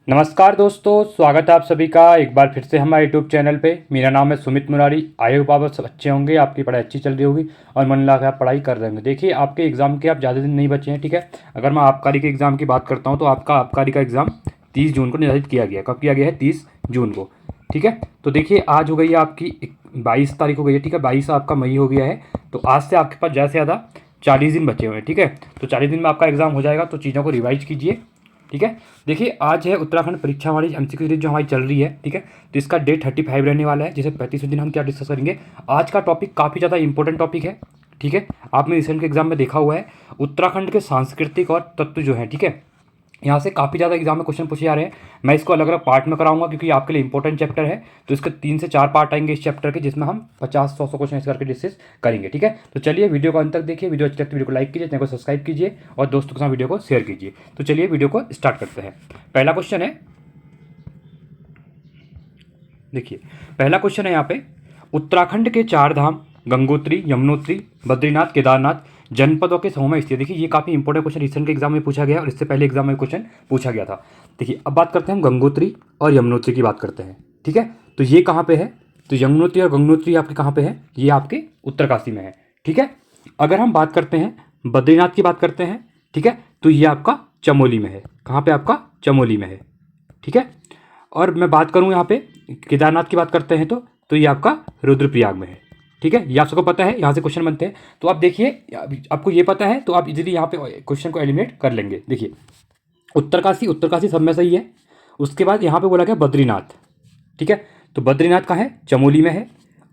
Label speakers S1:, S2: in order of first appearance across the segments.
S1: नमस्कार दोस्तों, स्वागत है आप सभी का एक बार फिर से हमारे यूट्यूब चैनल पे। मेरा नाम है सुमित मुरारी। आई होप आप सब अच्छे होंगे, आपकी पढ़ाई अच्छी चल रही होगी और मन लगा के आप पढ़ाई कर रहे होंगे। देखिए, आपके एग्ज़ाम के आप ज़्यादा दिन नहीं बचे हैं, ठीक है। अगर मैं आबकारी के एग्ज़ाम की बात करता हूँ तो आपका आबकारी का एग्ज़ाम 30 जून को निर्धारित किया गया है। कब किया गया है? 30 जून को, ठीक है। तो देखिए, आज हो गई है आपकी 22 तारीख हो गई है, ठीक है। 22 आपका मई हो गया है। तो आज से आपके पास ज़्यादा से ज़्यादा 40 दिन बचे हुए हैं, ठीक है। तो 40 दिन में आपका एग्ज़ाम हो जाएगा, तो चीज़ों को रिवाइज कीजिए, ठीक है। देखिए, आज है उत्तराखंड परीक्षा वाली एमसीक्यू सीरीज जो हमारी चल रही है, ठीक है। तो इसका डे 35 रहने वाला है, जिसे 35वें दिन हम क्या डिस्कस करेंगे। आज का टॉपिक काफ़ी ज़्यादा इंपॉर्टेंट टॉपिक है, ठीक है। आपने रिसेंट के एग्जाम में देखा हुआ है, उत्तराखंड के सांस्कृतिक और तत्व जो है, ठीक है। यहाँ से काफ़ी ज़्यादा एग्जाम में क्वेश्चन पूछे जा रहे हैं। मैं इसको अलग अलग पार्ट में कराऊंगा क्योंकि आपके लिए इंपॉर्टेंट चैप्टर है। तो इसके 3 से 4 पार्ट आएंगे इस चैप्टर के, जिसमें हम 50-100 क्वेश्चन इस करके डिस्कस करेंगे, ठीक है। तो चलिए, वीडियो को अंत तक देखिए। वीडियो अच्छी लगती है वीडियो को लाइक कीजिए, चैनल को सब्सक्राइब कीजिए और दोस्तों के साथ वीडियो को शेयर कीजिए। तो चलिए वीडियो को स्टार्ट करते हैं। पहला क्वेश्चन है, देखिए पहला क्वेश्चन है यहाँ पे, उत्तराखंड के 4 धाम गंगोत्री, यमुनोत्री, बद्रीनाथ, केदारनाथ जनपदों के समूह में स्थित है। देखिए, ये काफ़ी इंपॉर्टेंट क्वेश्चन रिसेंट के एग्जाम में पूछा गया और इससे पहले एग्जाम में क्वेश्चन पूछा गया था। देखिए, अब बात करते हैं हम गंगोत्री और यमुनोत्री की बात करते हैं, ठीक है। तो ये कहाँ पे है? तो यमुनोत्री और गंगोत्री आपके कहाँ पे है? ये आपके उत्तरकाशी में है, ठीक है। अगर हम बात करते हैं बद्रीनाथ की बात करते हैं, ठीक है, तो ये आपका चमोली में है। कहाँ पे? आपका चमोली में है, ठीक है। और मैं बात करूँ यहाँ पे केदारनाथ की बात करते हैं तो ये आपका रुद्रप्रयाग में है, ठीक है। ये आप सबको पता है, यहाँ से क्वेश्चन बनते हैं। तो आप देखिए, आपको ये पता है तो आप इजीली यहाँ पे क्वेश्चन को एलिमिनेट कर लेंगे। देखिए, उत्तरकाशी सब में सही है। उसके बाद यहाँ पे बोला गया बद्रीनाथ, ठीक है। तो बद्रीनाथ कहाँ है? चमोली में है।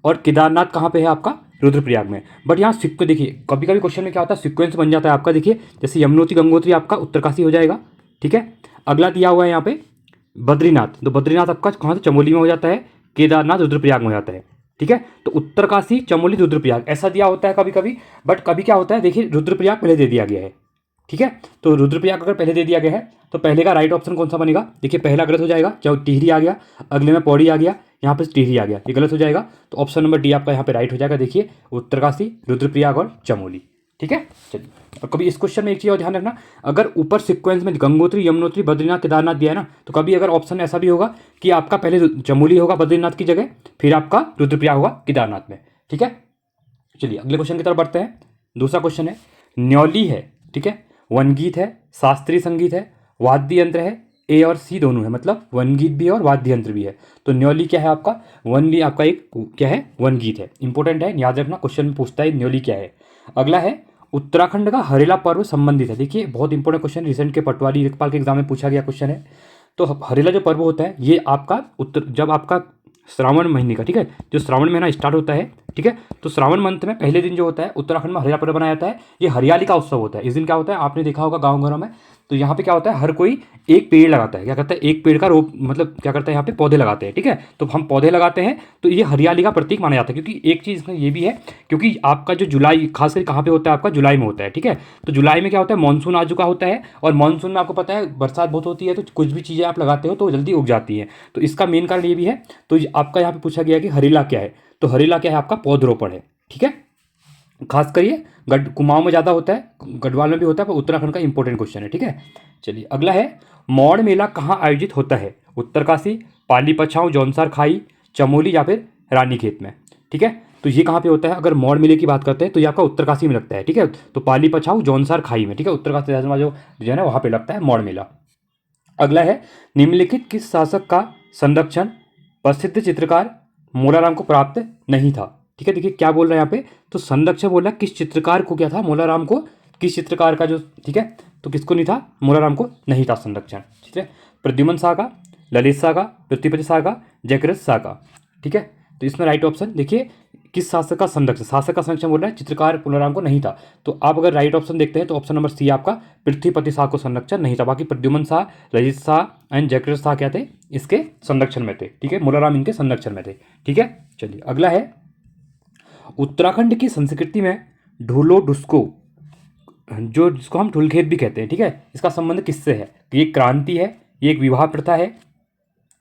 S1: और केदारनाथ कहाँ पे है? आपका रुद्रप्रयाग में। बट यहाँ सिक्वेंस देखिए, कभी कभी क्वेश्चन में क्या होता है, सिक्वेंस बन जाता है आपका। देखिए, जैसे यमुनोत्री गंगोत्री आपका उत्तरकाशी हो जाएगा, ठीक है। अगला दिया हुआ है यहाँ पे बद्रीनाथ, तो बद्रीनाथ आपका कहाँ से? चमोली में हो जाता है। केदारनाथ रुद्रप्रयाग में हो जाता है, ठीक है। तो उत्तरकाशी, चमोली, रुद्रप्रयाग ऐसा दिया होता है कभी कभी। बट कभी क्या होता है, देखिए रुद्रप्रयाग पहले दे दिया गया है, ठीक है। तो रुद्रप्रयाग अगर पहले दे दिया गया है तो पहले का राइट ऑप्शन कौन सा बनेगा? देखिए, पहला गलत हो जाएगा, चाहे टिहरी आ गया, अगले में पौड़ी आ गया, यहाँ पे टिहरी आ गया, ये गलत हो जाएगा। तो ऑप्शन नंबर डी आपका यहाँ पे राइट हो जाएगा। देखिए, उत्तरकाशी, रुद्रप्रयाग और चमोली, ठीक है। चलिए, और कभी इस क्वेश्चन में एक चीज़ और ध्यान रखना, अगर ऊपर सीक्वेंस में गंगोत्री, यमुनोत्री, बद्रीनाथ, केदारनाथ दिया है ना, तो कभी अगर ऑप्शन ऐसा भी होगा कि आपका पहले चमोली होगा बद्रीनाथ की जगह, फिर आपका रुद्रप्रयाग होगा केदारनाथ में, ठीक है। चलिए अगले क्वेश्चन की तरफ बढ़ते हैं। दूसरा क्वेश्चन है, न्यौली है, ठीक है, वनगीत है, शास्त्रीय संगीत है, वाद्य यंत्र है, ए और सी दोनों है, मतलब वनगीत भी है और वाद्य यंत्र भी है। तो न्यौली क्या है आपका? वनली आपका एक क्या है? वनगीत है। इंपॉर्टेंट है, याद रखना, क्वेश्चन में पूछता है न्यौली क्या है। अगला है, उत्तराखंड का हरेला पर्व संबंधित है। देखिए, बहुत इंपॉर्टेंट क्वेश्चन, रिसेंट के पटवारी लेखपाल के एग्जाम में पूछा गया क्वेश्चन है। तो हरेला जो पर्व होता है, ये आपका जब आपका श्रावण महीने का, ठीक है, जो श्रावण महीना स्टार्ट होता है, ठीक है, तो श्रावण मंथ में पहले दिन जो होता है उत्तराखंड में हरियाला पर्व मनाया जाता है। ये हरियाली का उत्सव होता है। इस दिन क्या होता है, आपने देखा होगा गाँव घरों में, तो यहाँ पे क्या होता है, हर कोई एक पेड़ लगाता है। क्या करता है? एक पेड़ का रोप, मतलब क्या करता है, यहाँ पे पौधे लगाते हैं, ठीक है। तो हम पौधे लगाते हैं, तो ये हरियाली का प्रतीक माना जाता है। क्योंकि एक चीज़ इसमें ये भी है, क्योंकि आपका जो जुलाई खासकर कहाँ पे होता है, आपका जुलाई में होता है, ठीक है। तो जुलाई में क्या होता है, मानसून आ चुका होता है, और मानसून में आपको पता है बरसात बहुत होती है, तो कुछ भी चीज़ें आप लगाते हो तो जल्दी उग जाती हैं। तो इसका मेन कारण ये भी है। तो आपका यहाँ पे पूछा गया कि हरेला क्या है, तो हरेला क्या है? आपका पौधरोपण है, ठीक है। खास कर ये कुमाऊं में ज़्यादा होता है, गढ़वाल में भी होता है, पर उत्तराखंड का इंपॉर्टेंट क्वेश्चन है, ठीक है। चलिए अगला है, मौड़ मेला कहाँ आयोजित होता है? उत्तरकाशी, पाली पछाऊ, जौनसार खाई, चमोली या फिर रानीखेत में, ठीक है। तो ये कहाँ पे होता है? अगर मौड़ मेले की बात करते हैं तो ये आपका उत्तरकाशी में लगता है, ठीक है। तो पाली पछाऊ, जौनसार खाई में, ठीक है, उत्तरकाशी जो है ना, वहाँ पे लगता है मौड़ मेला। अगला है, निम्नलिखित किस शासक का संरक्षण प्रसिद्ध चित्रकार मोलाराम को प्राप्त नहीं था? ठीक है, देखिए क्या बोल रहा है यहाँ पे, तो संरक्षण बोला किस चित्रकार को, क्या था, मोलाराम को, किस चित्रकार का जो, ठीक है, तो किसको नहीं था? मोलाराम को नहीं था संरक्षण, ठीक है। Pradyuman saga, Lalit saga, पृथ्वीपति saga, जयकृत saga, ठीक है। तो इसमें राइट ऑप्शन देखिए, किस शासक का संरक्षण, शासक का संरक्षण बोल रहा है, चित्रकार मोलाराम को नहीं था। तो आप अगर राइट ऑप्शन देखते हैं तो ऑप्शन नंबर सी आपका पृथ्वीपति शाह को संरक्षण नहीं था। बाकी प्रद्युमन शाह, ललित शाह एंड जयकृत शाह क्या थे? इसके संरक्षण में थे, ठीक है। मोलाराम इनके संरक्षण में थे, ठीक है। चलिए अगला है, उत्तराखंड की संस्कृति में ढोलो डुस्को, जो जिसको हम ढुलखेत भी कहते हैं, ठीक है, इसका संबंध किससे है? तो ये क्रांति है, ये एक विवाह प्रथा है,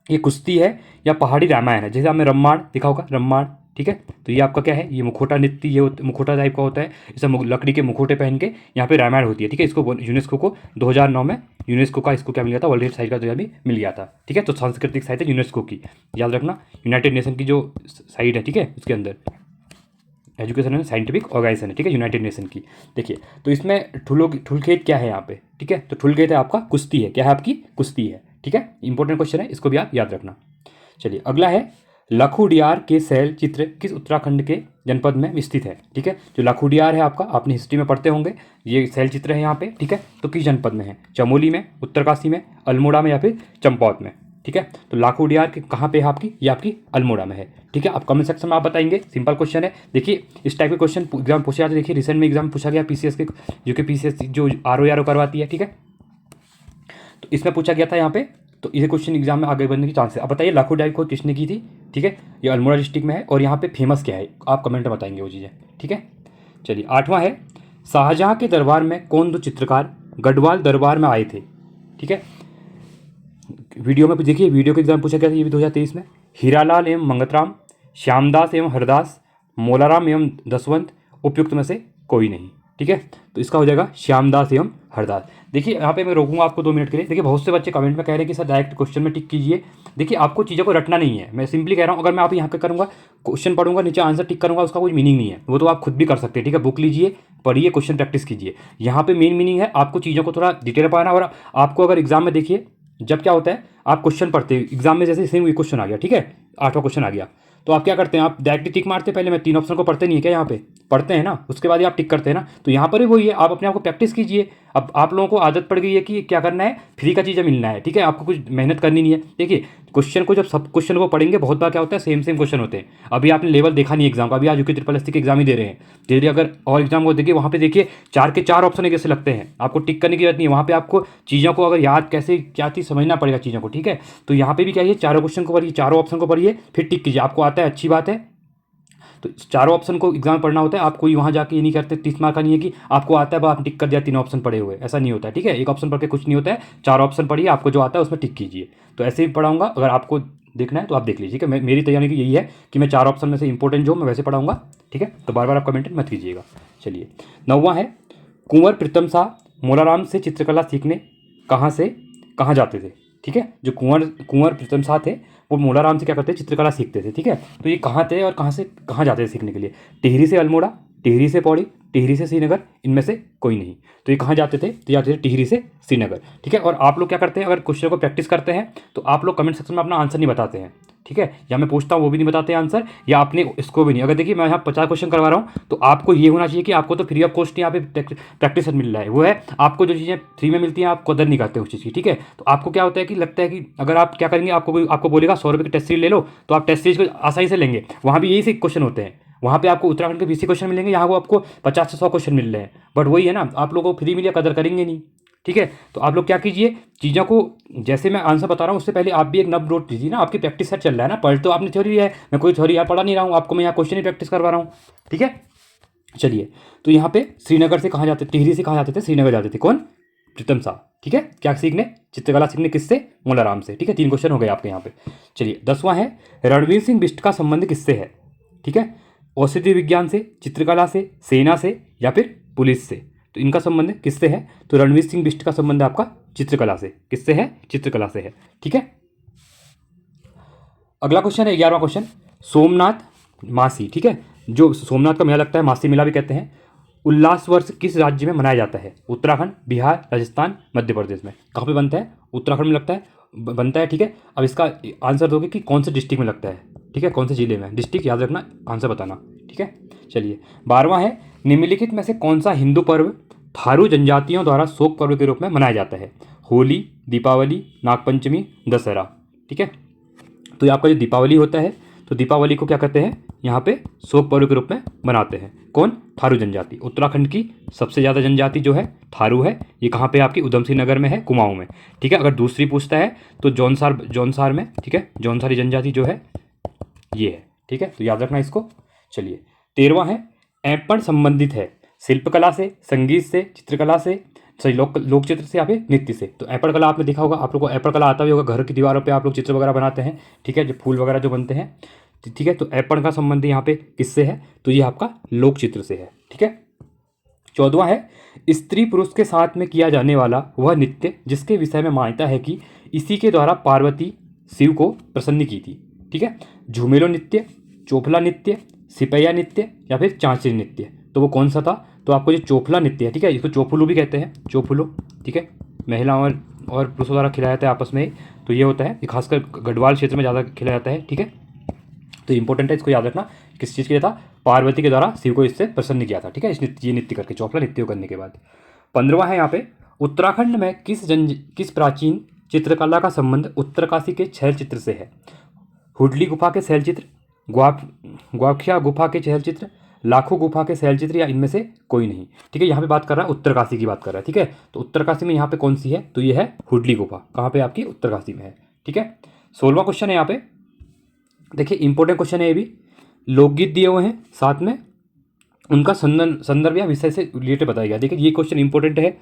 S1: ये कुश्ती है, या पहाड़ी रामायण है। जैसे आपने रामायण देखा होगा, रामायण, ठीक है। तो ये आपका क्या है, ये मुखौटा नृत्य, ये मुखौटा टाइप का होता है, इसे लकड़ी के मुखौटे पहन के यहाँ पे रामायण होती है, ठीक है। इसको यूनेस्को को 2009 में यूनेस्को का इसको क्या मिल गया था, वर्ल्ड हेरिटेज साइट का दर्जा भी मिल गया था, ठीक है। तो सांस्कृतिक साइट है यूनेस्को की, याद रखना, यूनाइटेड नेशन की जो साइट है, ठीक है, उसके अंदर एजुकेशन एंड साइंटिफिक ऑर्गेनाइजेशन है, ठीक है, यूनाइटेड नेशन की। देखिए तो इसमें ठुलखेत क्या है यहाँ पे, ठीक है। तो ठुलखेत है आपका कुश्ती है, क्या है आपकी कुश्ती है, ठीक है। इंपॉर्टेंट क्वेश्चन है, इसको भी आप याद रखना। चलिए अगला है, लखुडियार के शैल चित्र किस उत्तराखंड के जनपद में स्थित है, ठीक है। जो लखुडियार है आपका, आपने हिस्ट्री में पढ़ते होंगे, ये शैल चित्र है यहाँ पे, ठीक है। तो किस जनपद में है, चमोली में, उत्तरकाशी में, अल्मोड़ा में या फिर चंपावत में, ठीक है। तो लाखोडियार के कहाँ पे है आपकी, ये आपकी अल्मोड़ा में है, ठीक है। आप कमेंट सेक्शन में आप बताएंगे, सिंपल क्वेश्चन है। देखिए इस टाइप के क्वेश्चन एग्जाम पूछे जाते हैं, देखिए रिसेंट में एग्जाम पूछा गया पीसीएस के, जो कि पीसीएस जो आर करवाती है, ठीक है। तो इसमें पूछा गया था यहाँ पे, तो ये क्वेश्चन एग्जाम में आगे बढ़ने की चांस है। अब बताइए लाखोडियार को किसने की थी, ठीक है। ये अल्मोड़ा डिस्ट्रिक्ट में है, और यहाँ पे फेमस क्या है, आप कमेंट में बताएंगे वो चीज़ें, ठीक है। चलिए 8वां है, शाहजहाँ के दरबार में कौन दो चित्रकार गढ़वाल दरबार में आए थे, ठीक है। वीडियो में देखिए, वीडियो के एग्जाम पूछा गया था ये भी 2023 में, हीरालाल एवं मंगतराम, श्यामदास एवं हरदास, मोलाराम एवं दसवंत, उपयुक्त में से कोई नहीं, ठीक है। तो इसका हो जाएगा श्यामदास एवं हरदास। देखिए यहाँ पे मैं रोकूंगा आपको 2 मिनट के लिए। देखिए बहुत से बच्चे कमेंट में कह रहे हैं कि सर डायरेक्ट क्वेश्चन में टिक कीजिए। देखिए आपको चीज़ों को रटना नहीं है, मैं सिंपली कह रहा हूँ, अगर मैं आप यहाँ पे करूँगा, क्वेश्चन पढ़ूंगा, नीचे आंसर टिक करूँगा, उसका कोई मीनिंग नहीं है, वो तो आप खुद भी कर सकते हैं, ठीक है। बुक लीजिए, पढ़िए, क्वेश्चन प्रैक्टिस कीजिए। यहाँ पे मेन मीनिंग है आपको चीज़ों को थोड़ा डिटेल पाना, और आपको अगर एग्जाम में देखिए जब क्या होता है, आप क्वेश्चन पढ़ते हैं एग्जाम में, जैसे सेम क्वेश्चन आ गया, ठीक है, 8वां क्वेश्चन आ गया, तो आप क्या करते हैं, आप डायरेक्टली टिक मारते हैं, पहले मैं 3 ऑप्शन को पढ़ते नहीं है क्या, यहाँ पे पढ़ते हैं ना, उसके बाद ही आप टिक करते हैं ना। तो यहाँ पर भी वही है, आप अपने आप को प्रैक्टिस कीजिए। अब आप लोगों को आदत पड़ गई है कि क्या करना है, फ्री का चीज़ें मिलना है, ठीक है, आपको कुछ मेहनत करनी नहीं है। देखिए क्वेश्चन को जब सब क्वेश्चन को पढ़ेंगे, बहुत बार क्या होता है, सेम क्वेश्चन होते हैं। अभी आपने लेवल देखा नहीं एग्जाम का, अभी आज यूके SSC के एग्जाम ही दे रहे हैं। धीरे धीरे अगर और एग्जाम को देखिए, वहाँ पे देखिए 4 के 4 ऑप्शन कैसे लगते हैं, आपको टिक करने की जरूरत नहीं है। वहाँ पे आपको चीज़ों को अगर याद कैसे क्या चीज़ समझना पड़ेगा चीज़ों को, ठीक है। तो यहाँ पे भी क्या है, चारों क्वेश्चन को पढ़िए, चारों ऑप्शन को पढ़िए, फिर टिक कीजिए। आपको आता है, अच्छी बात है। तो चारों ऑप्शन को एग्जाम पढ़ना होता है, आप कोई वहाँ जाके ये नहीं करते 30 मार्क का नहीं है कि आपको आता है बस आप टिक कर दिया 3 ऑप्शन पढ़े हुए, ऐसा नहीं होता है, ठीक है। एक ऑप्शन पढ़ के कुछ नहीं होता है, 4 ऑप्शन पढ़िए, आपको जो आता है उसमें टिक कीजिए। तो ऐसे ही पढ़ाऊंगा, अगर आपको देखना है तो आप देख लीजिए, ठीक है। मेरी तैयारी की यही है कि मैं 4 ऑप्शन में से इंपॉर्टेंट जो मैं वैसे पढ़ाऊंगा, ठीक है। तो बार बार आप कमेंट मत कीजिएगा। चलिए 9वां है, कुंवर प्रीतम शाह मोलाराम से चित्रकला सीखने कहाँ से कहाँ जाते थे, ठीक है। जो कुंवर प्रीतम शाह थे, वो मोलाराम से क्या करते थे, चित्रकला सीखते थे, ठीक है। तो ये कहाँ थे और कहाँ से कहाँ जाते थे सीखने के लिए, टिहरी से अल्मोड़ा, टिहरी से पौड़ी, टिहरी से श्रीनगर, इनमें से कोई नहीं। तो ये कहाँ जाते थे, तो जाते थे टिहरी से श्रीनगर, ठीक है। और आप लोग क्या करते हैं, अगर क्वेश्चन को प्रैक्टिस करते हैं तो आप लोग कमेंट सेक्शन में अपना आंसर नहीं बताते हैं, ठीक है। या मैं पूछता हूँ वो भी नहीं बताते आंसर, या आपने इसको भी नहीं। अगर देखिए मैं यहाँ 50 क्वेश्चन करवा रहा हूँ, तो आपको ये होना चाहिए कि आपको तो फ्री ऑफ कॉस्ट यहाँ पे प्रैक्टिस मिल रहा है, वो है आपको जो चीज़ें फ्री में मिलती हैं आप कदर नहीं करते उस चीज़ की, ठीक है। तो आपको क्या होता है कि लगता है कि अगर आप क्या करेंगे, आपको बोलेगा 100 रुपये की टेस्ट सीरीज ले लो, तो आप टेस्ट सीरीज को आसानी से लेंगे। वहाँ भी यही से क्वेश्चन होते हैं, वहाँ पे आपको उत्तराखंड के 20 क्वेश्चन मिलेंगे, यहाँ को आपको 50 से 100 क्वेश्चन मिल रहे हैं। बट वही है ना, आप लोगों को फ्री मिले कदर करेंगे नहीं, ठीक है। तो आप लोग क्या कीजिए, चीज़ों को जैसे मैं आंसर बता रहा हूँ उससे पहले आप भी एक नब नोट लीजिए ना, आपकी प्रैक्टिस सेट चल रहा है ना। पढ़ तो आपने थ्योरी है, मैं कोई थ्योरी यहाँ पढ़ा नहीं रहा हूँ आपको, मैं यहाँ क्वेश्चन ही प्रैक्टिस करवा रहा हूँ, ठीक है। चलिए तो यहाँ पे श्रीनगर से कहाँ जाते, टिहरी से कहाँ जाते थे, श्रीनगर जाते थे, कौन, प्रीतम शाह, ठीक है। क्या सीखने, चित्रकला सीखने, किससे, मोलाराम से, ठीक है। 3 क्वेश्चन हो गए आपके यहाँ पे। चलिए 10वां है, रणवीर सिंह बिष्ट का संबंध किससे है, ठीक है। औषधि विज्ञान से, चित्रकला से, सेना से या फिर पुलिस से। तो इनका संबंध किससे है, तो रणवीर सिंह बिष्ट का संबंध आपका चित्रकला से, किससे है, चित्रकला से है, ठीक है। अगला क्वेश्चन है 11वां क्वेश्चन, सोमनाथ मासी, ठीक है। जो सोमनाथ का मेला लगता है, मासी मेला भी कहते हैं, उल्लास वर्ष किस राज्य में मनाया जाता है, उत्तराखंड, बिहार, राजस्थान, मध्य प्रदेश में। कहाँ पे बनता है, उत्तराखंड में लगता है, बनता है, ठीक है। अब इसका आंसर दोगे कि कौन से डिस्ट्रिक्ट में लगता है, ठीक है, कौन से जिले में, डिस्ट्रिक्ट याद रखना, आंसर बताना, ठीक है। चलिए 12वां है, निम्नलिखित में से कौन सा हिंदू पर्व थारू जनजातियों द्वारा शोक पर्व के रूप में मनाया जाता है, होली, दीपावली, नागपंचमी, दशहरा, ठीक है। तो आपका जो दीपावली होता है, तो दीपावली को क्या कहते हैं, यहाँ पे शोक पर्व के रूप में मनाते हैं, कौन, थारू जनजाति। उत्तराखंड की सबसे ज़्यादा जनजाति जो है थारू है, ये कहाँ पे आपकी उधम सिंह नगर में है, कुमाऊं में, ठीक है। अगर दूसरी पूछता है तो जौनसार में, ठीक है, जौनसारी जनजाति जो है ये है, ठीक है। तो याद रखना इसको। चलिए 13वां है, ऐपण संबंधित है शिल्पकला से, संगीत से, चित्रकला से, सही लोक चित्र से या फिर नृत्य से। तो ऐपण कला आपने देखा होगा, आप लोग को ऐपण कला आता भी होगा, घर की दीवारों पे आप लोग चित्र वगैरह बनाते हैं, ठीक है, जो फूल वगैरह जो बनते हैं। ठीक है। तो ऐपण का संबंध यहाँ पे किससे है, तो ये आपका लोक चित्र से है। ठीक है। 14वां है, स्त्री पुरुष के साथ में किया जाने वाला वह नृत्य जिसके विषय में मान्यता है कि इसी के द्वारा पार्वती शिव को प्रसन्न की थी। ठीक है। झूमेलो नृत्य, चोफला नृत्य, सिपैया नृत्य या फिर चांचरी नृत्य। तो वो कौन सा था, तो आपको जो चोफला नृत्य है, ठीक है, इसको चोफुलू भी कहते हैं, चोफुलो। ठीक है। महिलाओं और पुरुषों द्वारा खिलाया जाता है आपस में, तो ये होता है, ये खासकर गढ़वाल क्षेत्र में ज़्यादा खिलाया जाता है। ठीक है। तो इंपॉर्टेंट है, इसको याद रखना, किस चीज़ के लिए था, पार्वती के द्वारा शिव को इससे प्रसन्न किया था। ठीक है, इस नृत्य, ये नृत्य करके, चौफला नृत्य करने के बाद। 15वां है यहाँ पे, उत्तराखंड में किस प्राचीन चित्रकला का संबंध उत्तरकाशी के शैल चित्र से है। हुडली गुफा के शैल चित्र, ग्वाखिया गुफा के शैल चित्र, लाखों गुफा के शैल चित्र, या इनमें से कोई नहीं। ठीक है। यहाँ पे बात कर रहा है उत्तरकाशी की बात कर रहा है। ठीक है। तो उत्तरकाशी में यहाँ पे कौन सी है, तो ये है हुडली गुफा। कहाँ पे आपकी, उत्तरकाशी में है। ठीक है। 16वां क्वेश्चन है यहाँ पे, देखिए इंपॉर्टेंट क्वेश्चन है ये भी, लोकगीत दिए हुए हैं, साथ में उनका संदर्भ या विषय से रिलेटेड बताया गया। देखिए ये क्वेश्चन इंपॉर्टेंट है,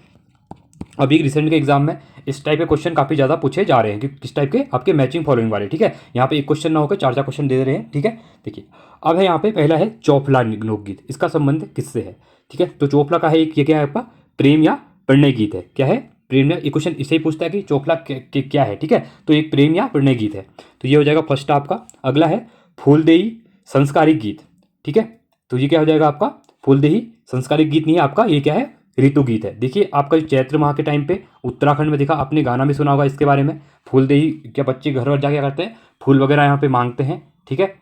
S1: अभी रिसेंट के एग्जाम में इस टाइप के क्वेश्चन काफ़ी ज़्यादा पूछे जा रहे हैं कि किस टाइप के, आपके मैचिंग फॉलोइंग वाले। ठीक है। यहाँ पे एक क्वेश्चन ना होकर 4 क्वेश्चन दे रहे हैं। ठीक है। देखिए अब है यहाँ पे, पहला है चौफला लोकगीत, इसका संबंध किससे है। ठीक है। तो चौफला का है एक, ये क्या है आपका, प्रेम या प्रणय गीत है। क्या है, प्रेम या, ये क्वेश्चन इसे ही पूछता है कि चौफला क्या है। ठीक है। तो एक प्रेम या प्रणय गीत है, तो ये हो जाएगा फर्स्ट आपका। अगला है फूलदेही संस्कारिक गीत। ठीक है। तो ये क्या हो जाएगा आपका, फूलदेही संस्कारिक गीत नहीं है आपका, ये क्या है, ऋतु गीत है। देखिए आपका जो चैत्र माह के टाइम पे उत्तराखंड में देखा, आपने गाना भी सुना होगा इसके बारे में, फूलदेही, क्या बच्चे घर जाके क्या करते हैं, फूल वगैरह यहाँ पे मांगते हैं। ठीक है।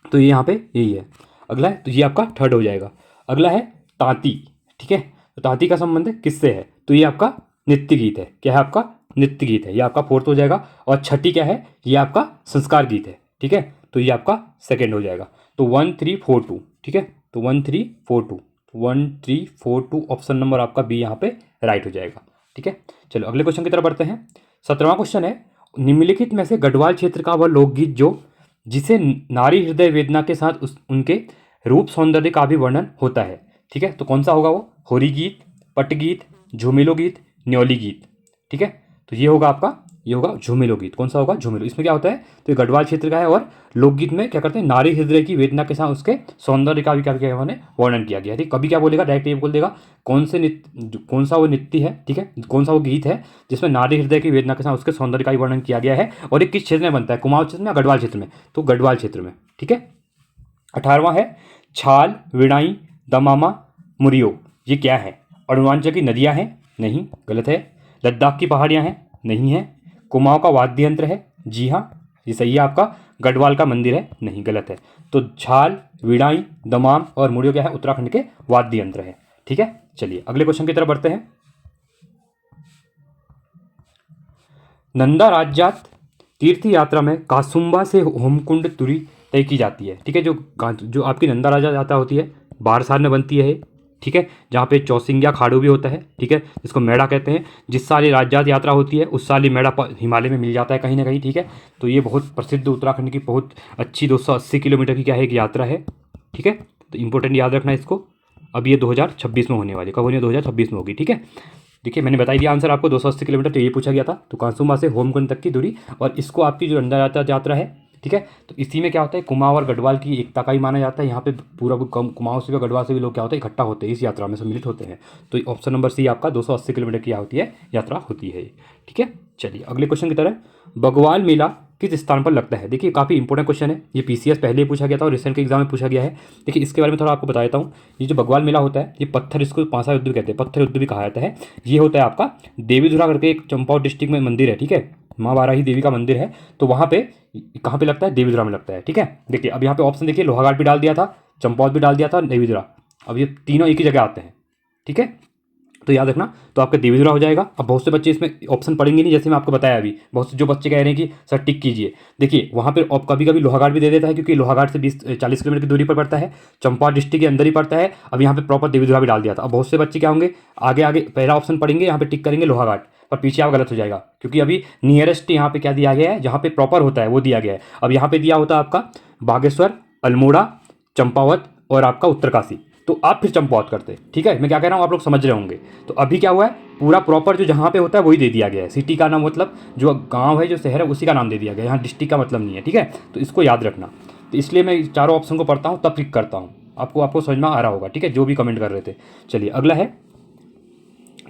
S1: तो ये यहाँ पे यही है। अगला है, तो ये आपका थर्ड हो जाएगा। अगला है तांती। ठीक है। तो तांती का संबंध किससे है, तो ये आपका नृत्य गीत है। क्या है आपका, नृत्य गीत है, ये आपका फोर्थ हो जाएगा। और छठी क्या है, ये आपका संस्कार गीत है। ठीक है। तो ये आपका सेकेंड हो जाएगा। तो 1 3 4 2। ठीक है। तो 1 3 4 2, 1 3 4 2, ऑप्शन नंबर आपका बी यहाँ पे राइट हो जाएगा। ठीक है। चलो अगले क्वेश्चन की तरफ बढ़ते हैं। 17वां क्वेश्चन है, निम्नलिखित में से गढ़वाल क्षेत्र का वह लोकगीत जिसे नारी हृदय वेदना के साथ उनके रूप सौंदर्य का भी वर्णन होता है। ठीक है। तो कौन सा होगा वो, होरी गीत, पट गीत, झूमेलो गीत, न्योली गीत। ठीक है। तो ये होगा आपका, ये होगा झूमेलो गीत। कौन सा होगा, झूमेलो। इसमें क्या होता है, तो ये गढ़वाल क्षेत्र का है, और लोकगीत में क्या करते हैं, नारी हृदय की वेदना के साथ उसके सौंदर्य का भी क्या किया उन्होंने, वर्णन किया गया। ठीक, कभी क्या बोलेगा, डायरेक्ट ये बोल देगा कौन सा वो नृत्य है। ठीक है। कौन सा वो गीत है जिसमें नारी हृदय की वेदना के साथ उसके सौंदर्य का भी वर्णन किया गया है, और ये किस क्षेत्र में बनता है, कुमाऊं क्षेत्र में या गढ़वाल क्षेत्र में, तो गढ़वाल क्षेत्र में। ठीक है। 18वां है, छाल, विणाई, दमामा, मुरियो, ये क्या है, अरुणाचल की नदियाँ हैं, नहीं, गलत है। लद्दाख की पहाड़ियाँ हैं, नहीं है। कुमाऊं का वाद्य यंत्र है, जी हाँ, ये सही है आपका। गढ़वाल का मंदिर है, नहीं, गलत है। तो छाल, विणाई, दमाम और मुरियो क्या है, उत्तराखंड के वाद्य यंत्र है। ठीक है। चलिए अगले क्वेश्चन की तरफ बढ़ते हैं। नंदा राज्यात तीर्थ यात्रा में कासुम्बा से होमकुंड तुरी तय की जाती है। ठीक है। जो आपकी नंदा राजा यात्रा होती है, बारसाल में बनती है। ठीक है। जहाँ पे चौसिंग्या खाड़ू भी होता है। ठीक है। जिसको मेड़ा कहते हैं। जिस साल ये राज्यात यात्रा होती है उस साल ये मेड़ा हिमालय में मिल जाता है कहीं ना कहीं। ठीक है। तो ये बहुत प्रसिद्ध उत्तराखंड की बहुत अच्छी 280 किलोमीटर की क्या है, एक यात्रा है। ठीक है। तो इंपॉर्टेंट याद रखना इसको। अब ये 2026 में होने वाली, कब होनी है, 2026 में होगी। ठीक है। देखिए मैंने बताई दिया आंसर आपको, 280 किलोमीटर, तो ये पूछा गया था। तो कासुम्बा से होमकुंड तक की दूरी, और इसको आपकी जो नंदा यात्रा है। ठीक है। तो इसी में क्या होता है, कुमाऊं और गढ़वाल की एकता का ही माना जाता है। यहाँ पे पूरा कुमाऊं से भी गढ़वाल से भी लोग क्या होते हैं, इकट्ठा होते हैं, इस यात्रा में सम्मिलित होते हैं। तो ऑप्शन नंबर सी आपका 280 किलोमीटर की होती है, यात्रा होती है। ठीक है। चलिए अगले क्वेश्चन की तरह, बगवाल मेला किस स्थान पर लगता है। देखिए काफ़ी इंपॉर्टेंट क्वेश्चन है, ये पीसीएस पहले ही पूछा गया था और रिसेंट के एग्जाम में पूछा गया है। देखिए इसके बारे में थोड़ा आपको बता देता हूँ। ये जो बगवाल मेला होता है, ये पत्थर, इसको पांसा युद्ध भी कहते हैं, पत्थर युद्ध भी कहा जाता है। ये होता है आपका देवीधुरा करके एक चंपावत डिस्ट्रिक्ट में मंदिर है। ठीक है। माँ वाराही देवी का मंदिर है। तो वहाँ पे कहाँ पे लगता है, देवीधुरा में लगता है। ठीक है। देखिए अब यहाँ पे ऑप्शन देखिए, लोहाघाट भी डाल दिया था, चंपावत भी डाल दिया था, देवीधुरा। अब ये तीनों एक ही जगह आते हैं। ठीक है। तो याद रखना, तो आपका देवीधुरा हो जाएगा। अब बहुत से बच्चे इसमें ऑप्शन पढ़ेंगे नहीं, जैसे मैं आपको बताया अभी, बहुत से जो बच्चे कह रहे हैं कि सर टिक कीजिए। देखिए वहाँ पे कभी कभी लोहाघाट भी दे देता है, क्योंकि लोहाघाट से 20-40 किलोमीटर की दूरी पर पड़ता है, चंपावत डिस्ट्रिक्ट के अंदर ही पड़ता है। अब यहाँ पे प्रॉपर देवीधुरा भी डाल दिया था। अब बहुत से बच्चे क्या होंगे, आगे आगे पहला ऑप्शन पढ़ेंगे, यहाँ पे टिक करेंगे लोहाघाट, पर पीछे आप गलत हो जाएगा, क्योंकि अभी नियरेस्ट यहाँ पे क्या दिया गया है, जहाँ पे प्रॉपर होता है वो दिया गया है। अब यहाँ पे दिया होता है आपका बागेश्वर, अल्मोड़ा, चंपावत और आपका उत्तरकाशी। तो आप फिर चंपावत करते। ठीक है, मैं क्या कह रहा हूँ आप लोग समझ रहे होंगे। तो अभी क्या हुआ है, पूरा प्रॉपर जो जहाँ पे होता है वही दे दिया गया है। सिटी का नाम मतलब जो गांव है, जो शहर है, उसी का नाम दे दिया गया है। यहाँ डिस्ट्रिक्ट का मतलब नहीं है। ठीक है, तो इसको याद रखना। तो इसलिए मैं चारों ऑप्शन को पढ़ता हूँ तब क्लिक करता हूँ। आपको समझ में आ रहा होगा। ठीक है, जो भी कमेंट कर रहे थे। चलिए अगला है।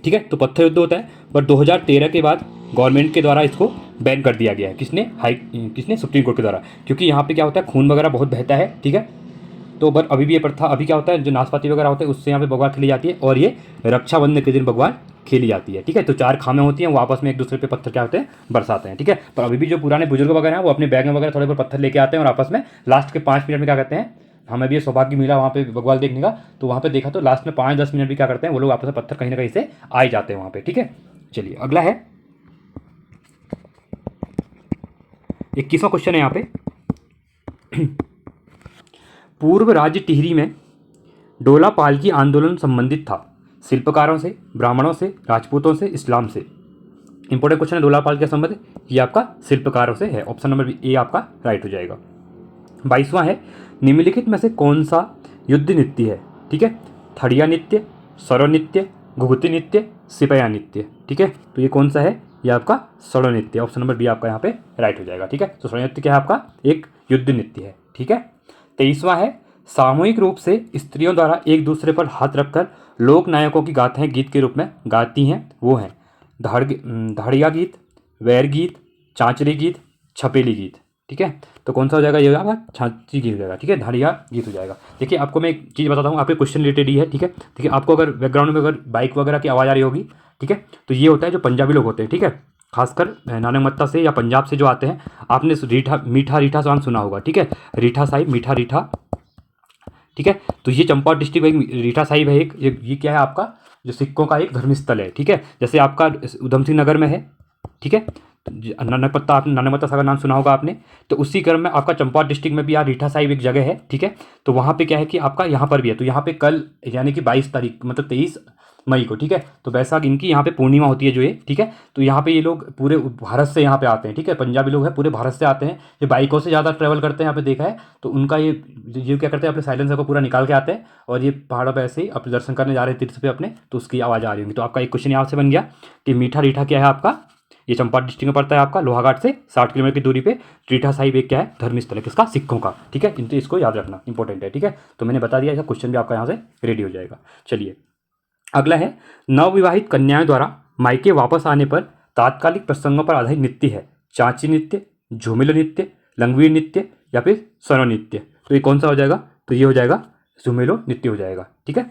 S1: ठीक है, तो पत्थर युद्ध होता है, पर 2013 के बाद गवर्नमेंट के द्वारा इसको बैन कर दिया गया है। किसने सुप्रीम कोर्ट के द्वारा, क्योंकि यहाँ पे क्या होता है, खून वगैरह बहुत बहता है। ठीक है, तो बट अभी भी ये प्रथा, अभी क्या होता है, जो नाशपाती वगैरह होते हैं उससे यहाँ पे बगवार खेली जाती है, और ये रक्षाबंधन के दिन बगवार खेली जाती है। ठीक है, तो 4 खामें होती हैं, वो आपस में एक दूसरे पे पत्थर क्या होते हैं, बरसाते हैं। ठीक है, पर अभी भी जो पुराने बुजुर्ग वगैरह हैं वो अपने बैग में वगैरह थोड़े बहुत पत्थर लेके आते हैं, और आपस में लास्ट के 5 मिनट में क्या करते हैं, हमें भी ये सौभाग्य मिला वहाँ पे बगवाल देखने का, तो वहाँ पे देखा तो लास्ट में 5-10 मिनट भी क्या करते हैं, वो लोग आपस में पत्थर कहीं ना कहीं से आ ही जाते हैं वहाँ पे। ठीक है, चलिए अगला है। 21वां क्वेश्चन है यहाँ पे। पूर्व राज्य टिहरी में डोला पालकी आंदोलन संबंधित था, शिल्पकारों से, ब्राह्मणों से, राजपूतों से, इस्लाम से। इंपॉर्टेंट क्वेश्चन है, डोला पाल के संबंध ये आपका शिल्पकारों से है। ऑप्शन नंबर ए आपका राइट हो जाएगा। 22वां है, निम्नलिखित में से कौन सा युद्ध नृत्य है। ठीक है, थड़िया नृत्य, सरो नृत्य, घुघुती नृत्य, सिपया नृत्य। ठीक है, तो ये कौन सा है, ये आपका सरो नृत्य। ऑप्शन नंबर बी आपका यहाँ पे राइट हो जाएगा। ठीक है, तो सरो नृत्य क्या है, आपका एक युद्ध नृत्य है। ठीक है, 23वां है, सामूहिक रूप से स्त्रियों द्वारा एक दूसरे पर हाथ रखकर लोक नायकों की गाथाएं गीत के रूप में गाती हैं, वो हैं धाड़िया गीत, वैर गीत, चांचरी गीत, छपेली गीत। ठीक है, तो कौन सा हो जाएगा, ये आपका छांची गीत हो जाएगा। ठीक है, धाड़िया गीत हो जाएगा। देखिए आपको मैं एक चीज़ बताता हूँ, आपके क्वेश्चन रिलेटेड ही है। ठीक है, देखिए आपको अगर बैकग्राउंड में अगर बाइक वगैरह की आवाज़ आ रही होगी, ठीक है, तो ये होता है जो पंजाबी लोग होते हैं। ठीक है, खासकर नानकमत्ता से या पंजाब से जो आते हैं, आपने मीठा रीठा सॉन्ग सुना होगा। ठीक है, रीठा साहिब, मीठा रीठा। ठीक है, तो ये चंपावत डिस्ट्रिक्ट में रीठा साहिब है एक, ये क्या है आपका, जो सिखों का एक धर्म स्थल है। ठीक है, जैसे आपका उधम सिंह नगर में है। ठीक है, नानकमत्ता, आपने नानकमत्ता साहब का नाम सुना होगा आपने, तो उसी क्रम में आपका चंपावत डिस्ट्रिक्ट में भी यार रीठा साहिब एक जगह है। ठीक है, तो वहाँ पे क्या है कि आपका यहाँ पर भी है, तो यहाँ पे कल यानी कि 22 तारीख मतलब 23 मई को, ठीक है, तो बैसाख इनकी यहाँ पे पूर्णिमा होती है जो ये। ठीक है, तो यहाँ पे ये लोग पूरे भारत से यहाँ पे आते हैं। ठीक है, पंजाबी लोग हैं, पूरे भारत से आते हैं, ये बाइकों से ज़्यादा ट्रैवल करते हैं, यहाँ पे देखा है। तो उनका ये क्या करते हैं, अपने साइलेंसर को पूरा निकाल के आते हैं, और ये पहाड़ों पर ऐसे ही अपने दर्शन करने जा रहे हैं तीर्थ पे अपने, तो उसकी आवाज़ आ रही होगी। तो आपका एक क्वेश्चन यहाँ से बन गया कि मीठा रीठा क्या है आपका, ये चंपावत डिस्ट्रिक्ट में पड़ता है आपका, लोहाघाट से 60 किलोमीटर की दूरी पे। रीठा साहिब एक क्या है, धर्मस्थल है, किसका, सिखों का। ठीक है, तो इसको याद रखना इंपॉर्टेंट है। ठीक है, तो मैंने बता दिया, इसका क्वेश्चन भी आपका यहाँ से रेडी हो जाएगा। चलिए अगला है, नवविवाहित कन्याओं द्वारा मायके वापस आने पर तात्कालिक प्रसंगों पर आधारित नृत्य है, चांची नृत्य, झूमिलो नृत्य, लंगवीर नृत्य, या फिर सरो नृत्य। तो ये कौन सा हो जाएगा, तो ये हो जाएगा झूमिलो नृत्य हो जाएगा। ठीक है,